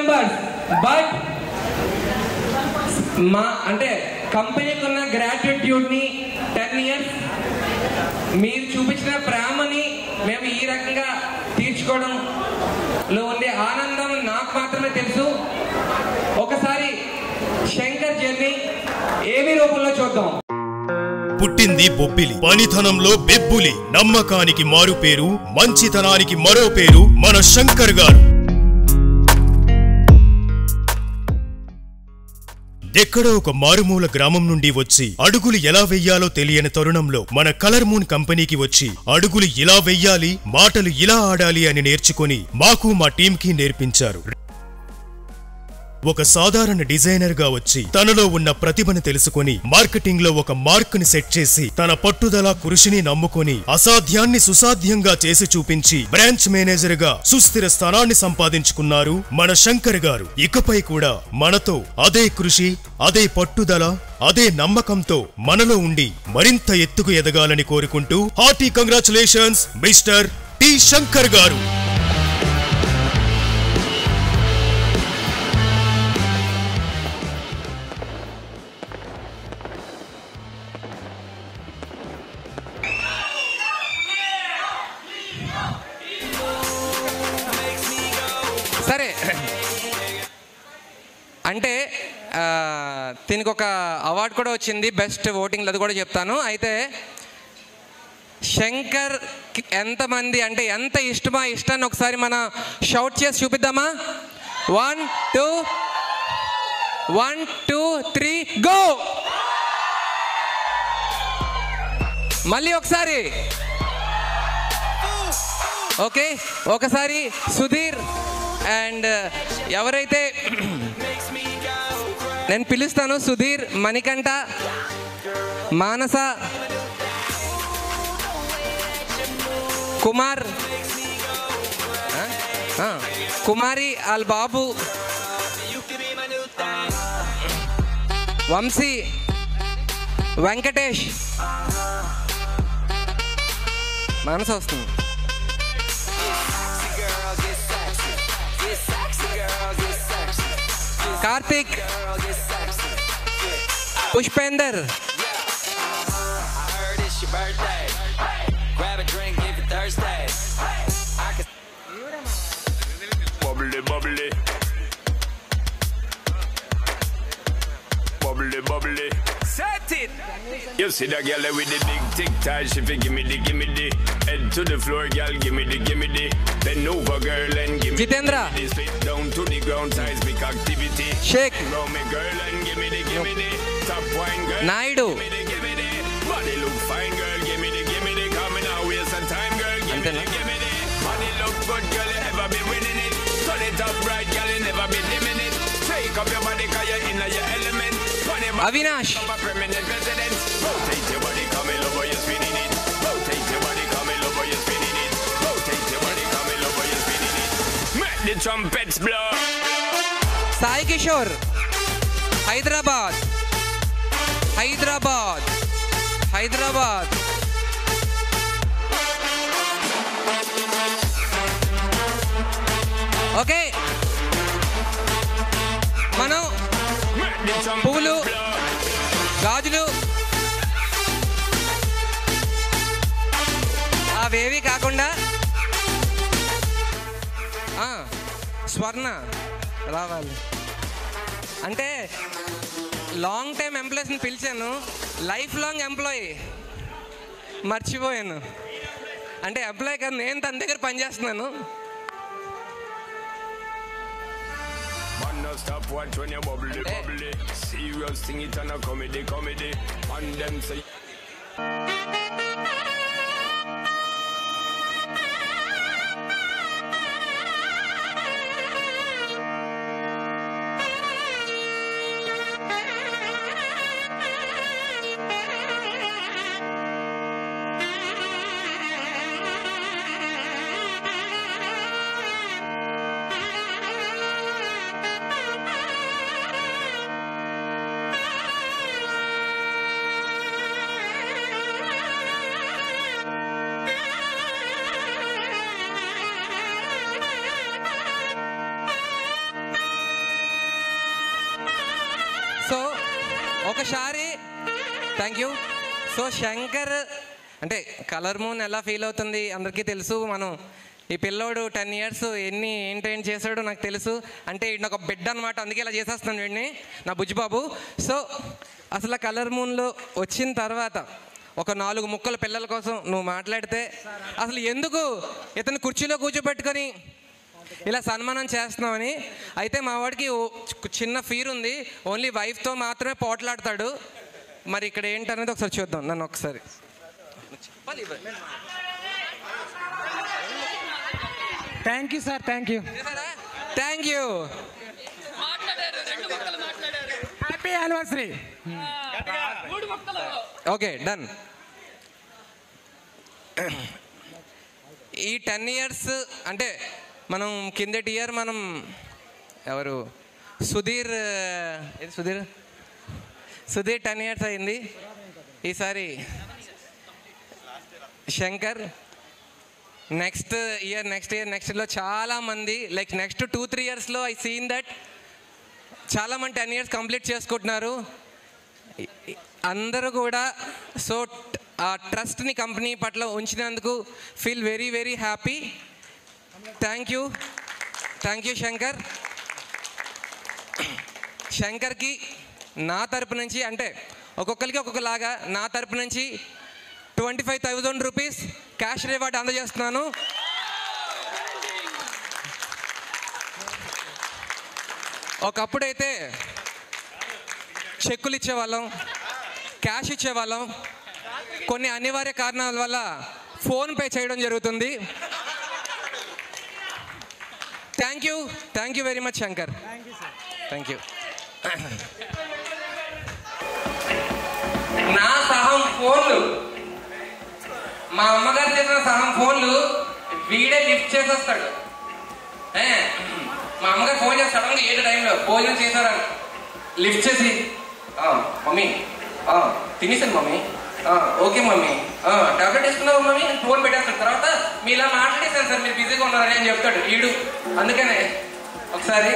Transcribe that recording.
Members. But మా అంటే కంపెనీకి ఉన్న గ్రాటిట్యూడ్ని 10 years మీరు చూపించిన ప్రేమని మేము ఈ రకంగా తీర్చుకోవడంలో ఉండే ఆనందం నాకు మాత్రమే తెలుసు. ఒకసారి శంకర్ జర్నీ ఏమి రూపంలో చూద్దాం. పుట్టింది బొబ్బిలి, పనితనంలో బెబ్బులి, నమ్మకానికి మారు పేరు, మంచితనానికి మరో పేరు మన శంకర్ గారు. ఎక్కడో ఒక మారుమూల గ్రామం నుండి వచ్చి అడుగులు ఎలా వెయ్యాలో తెలియని తరుణంలో మన కలర్ మూన్ కంపెనీకి వచ్చి అడుగులు ఇలా వెయ్యాలి, మాటలు ఇలా ఆడాలి అని నేర్చుకొని మాకు మా టీంకి నేర్పించారు. ఒక సాధారణ డిజైనర్ గా వచ్చి తనలో ఉన్న ప్రతిభను తెలుసుకొని మార్కెటింగ్ లో ఒక మార్క్ ని సెట్ చేసి తన పట్టుదల కృషిని నమ్ముకొని అసాధ్యాన్ని సుసాధ్యంగా చేసి చూపించి బ్రాంచ్ మేనేజర్ గా సుస్థిర స్థానాన్ని సంపాదించుకున్నారు మన శంకర్ గారు. ఇకపై కూడా మనతో అదే కృషి, అదే పట్టుదల, అదే నమ్మకంతో మనలో ఉండి మరింత ఎత్తుకు ఎదగాలని కోరుకుంటూ hearty congratulations mister T Shankar గారు. సరే, అంటే దీనికి ఒక అవార్డు కూడా వచ్చింది, బెస్ట్ ఓటింగ్, అది కూడా చెప్తాను. అయితే శంకర్ ఎంతమంది అంటే ఎంత ఇష్టమా ఇష్టాన్ని ఒకసారి మనం షౌట్ చేసి చూపిద్దామా? 1 2 3 గో. మళ్ళీ ఒకసారి. ఓకే, ఒకసారి సుధీర్ అండ్ ఎవరైతే నేను పిలుస్తాను, సుధీర్, మణికంఠ, మానస, కుమార్, కుమారి, వాళ్ళ బాబు, వంశీ, వెంకటేష్, మానస వస్తుంది, Karthik, పుష్పేందర్, bubbly bubbly bubbly bubbly set it. You see that girl with the big tic tac, she fi give me the head to the floor, girl, give me the bend over, girl, and give me Jitendra, the spit down to the ground, seismic activity, shake round me, girl, and give me the top wine, girl, Naidu, give me the body look fine, girl, give me the coming out, waste some time, girl, give me the body look good, girl, you ever be winning it, turn it up right, girl, you never be dimming it, take up your body, cause you're in your element. Avinash, rotate your body, come in over, you're spinning it. Rotate your body, come in over, you're spinning it. Rotate your body, come in over, you're spinning it. Make the trumpets blow. Sai Kishore, Hyderabad, Hyderabad, Hyderabad. Okay, మనం పువ్వులు, గాజులు అవేవి కాకుండా స్వర్ణ రావాలి అంటే long time ఎంప్లాయీస్ని పిలిచాను, life long employee మర్చిపోయాను. అంటే ఎంప్లాయీ కాదు, నేను తన దగ్గర పనిచేస్తున్నాను. Stop watch when you bubbly bubbly. Serious thing it and a comedy and them say so ఒకసారి థ్యాంక్ యూ. సో శంకర్ అంటే కలర్ మూన్ ఎలా ఫీల్ అవుతుంది అందరికీ తెలుసు. మనం ఈ పిల్లోడు 10 years ఏంటేం చేశాడో నాకు తెలుసు. అంటే నాకు ఒక బిడ్డ అనమాట, అందుకే ఇలా చేసేస్తున్నాను వీడిని, నా బుజ్జిబాబు. సో అసలు కలర్ మూన్లో వచ్చిన తర్వాత ఒక 4 ముక్కల పిల్లల కోసం నువ్వు మాట్లాడితే అసలు ఎందుకు ఇతను కుర్చీలో కూర్చోబెట్టుకొని ఇలా సన్మానం చేస్తున్నామని. అయితే మా వాడికి చిన్న ఫీర్ ఉంది, ఓన్లీ వైఫ్తో మాత్రమే పోట్లాడతాడు. మరి ఇక్కడ ఏంటనేది ఒకసారి చూద్దాం. నన్ను ఒకసారి thank you sir, thank you, thank you. Happy anniversary. Okay done. ఈ 10 years అంటే మనం కిందటి ఇయర్ మనం ఎవరు సుధీర్ 10 years అయింది. ఈసారి శంకర్. నెక్స్ట్ ఇయర్లో చాలామంది లైక్ నెక్స్ట్ 2-3 yearsలో ఐ సీన్ దట్ చాలామంది 10 years కంప్లీట్ చేసుకుంటున్నారు అందరూ కూడా. సో ఆ ట్రస్ట్ని కంపెనీ పట్ల ఉంచినందుకు feel very very happy. Thank you Shankar. శంకర్కి నా తరపు నుంచి అంటే ఒక్కొక్కరికి ఒక్కొక్కలాగా నా తరపు నుంచి 25,000 rupees క్యాష్ రివార్డ్ అందజేస్తున్నాను. ఒకప్పుడైతే చెక్కులు ఇచ్చేవాళ్ళం, క్యాష్ ఇచ్చేవాళ్ళం. కొన్ని అనివార్య కారణాల వల్ల ఫోన్పే చేయడం జరుగుతుంది. Thank you very much Shankar. Thank you. నా సహం ఫోన్లు, మా అమ్మగారు చేసిన సహం ఫోన్లు వీడే లిఫ్ట్ చేసేస్తాడు. మా అమ్మగారు ఫోన్ చేసి సడన్గా 7 టైంలో భోజనం చేశారని లిఫ్ట్ చేసి మమ్మీ తినేసాను మమ్మీ, ఓకే మమ్మీ, టాబ్లెట్ వేసుకున్నావు మమ్మీ, ఫోన్ పెట్టేస్తాడు. తర్వాత మీరు ఇలా మాట్లాడేసాను సార్, మీరు బిజీగా ఉన్నారని అని చెప్తాడు వీడు. అందుకనే ఒకసారి